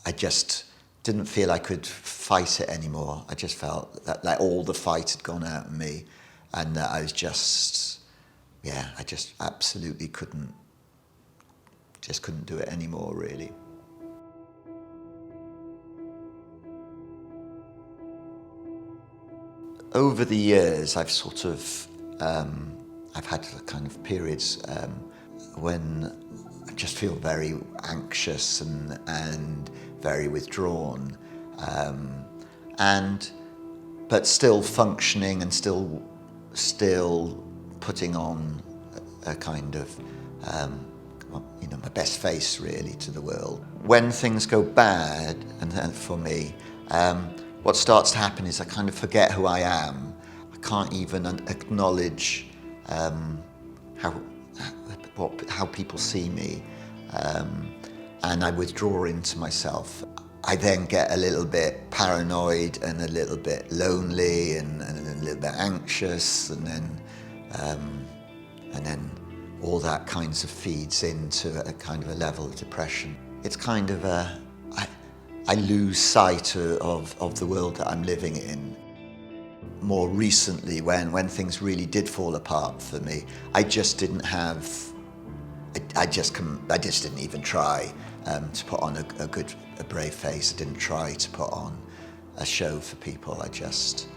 I just didn't feel I could fight it anymore. I just felt that like all the fight had gone out of me, and that I was just, I just absolutely couldn't do it anymore, really. Over the years, I've sort of, I've had kind of periods when I just feel very anxious and very withdrawn, but still functioning and still putting on a kind of, my best face really to the world. When things go bad, and for me, what starts to happen is I kind of forget who I am. I can't even acknowledge how people see me, and I withdraw into myself. I then get a little bit paranoid and a little bit lonely and a little bit anxious, and then all that kinds of feeds into a kind of a level of depression. It's kind of I lose sight of the world that I'm living in. More recently, when things really did fall apart for me, I just didn't have, I just didn't even try to put on a brave face. I didn't try to put on a show for people. I just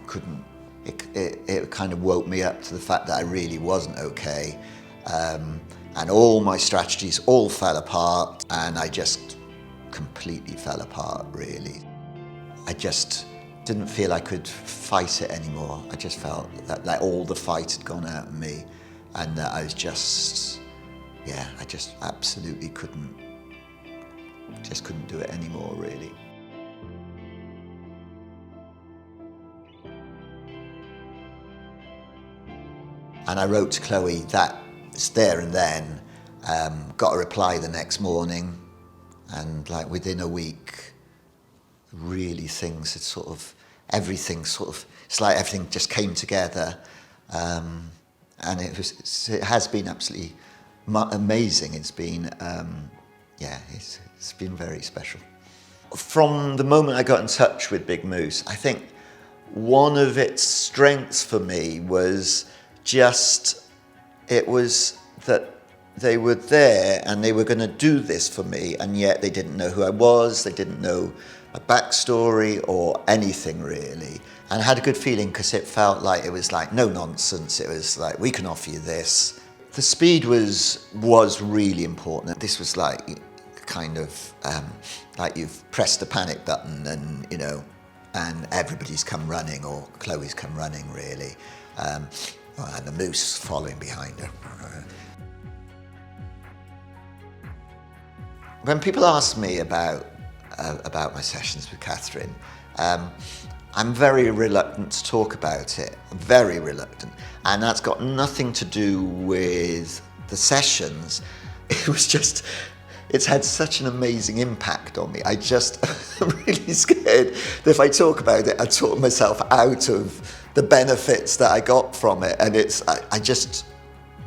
couldn't. It kind of woke me up to the fact that I really wasn't okay, and all my strategies all fell apart, and I just completely fell apart, really. I just didn't feel I could fight it anymore. I just felt that like all the fight had gone out of me, and that I was just, I just absolutely couldn't do it anymore, really. And I wrote to Chloe that there and then, got a reply the next morning, and like within a week, really things had it's like everything just came together, and it has been absolutely amazing. It's been, it's been very special. From the moment I got in touch with Big Moose, I think one of its strengths for me was it was that they were there and they were going to do this for me, and yet they didn't know who I was, they didn't know my backstory or anything really. And I had a good feeling because it felt like it was like no nonsense. It was like, we can offer you this. The speed was really important. This was like kind of like you've pressed the panic button and everybody's come running, or Chloe's come running really. And the moose following behind her. When people ask me about my sessions with Catherine, I'm very reluctant to talk about it, very reluctant. And that's got nothing to do with the sessions. It was just, it's had such an amazing impact on me. I'm really scared that if I talk about it, I talk myself out of the benefits that I got from it. And I just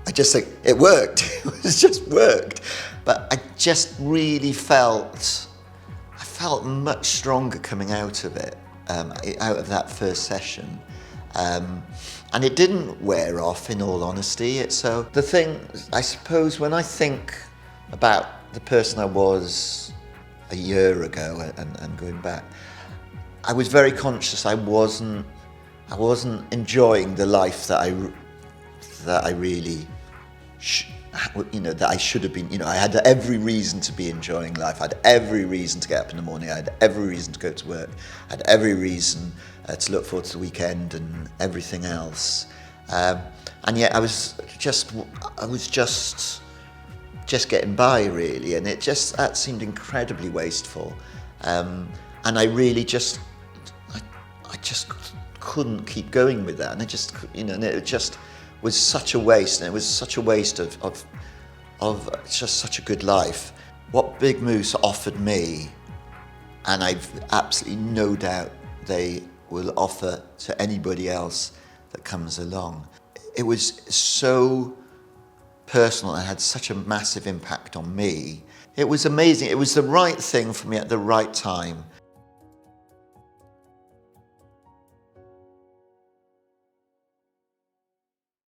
think it worked. It just worked. But I just really felt much stronger coming out of it, out of that first session. And it didn't wear off, in all honesty. So the thing, I suppose, when I think about the person I was a year ago and going back, I was very conscious I wasn't enjoying the life that I really that I should have been. I had every reason to be enjoying life. I had every reason to get up in the morning. I had every reason to go to work. I had every reason to look forward to the weekend and everything else. And yet I was just getting by, really, and that seemed incredibly wasteful. And I really I just couldn't keep going with that, and and it just was such a waste, and it was such a waste of just such a good life. What Big Moose offered me, and I've absolutely no doubt they will offer to anybody else that comes along, it was so personal and had such a massive impact on me. It was amazing. It was the right thing for me at the right time.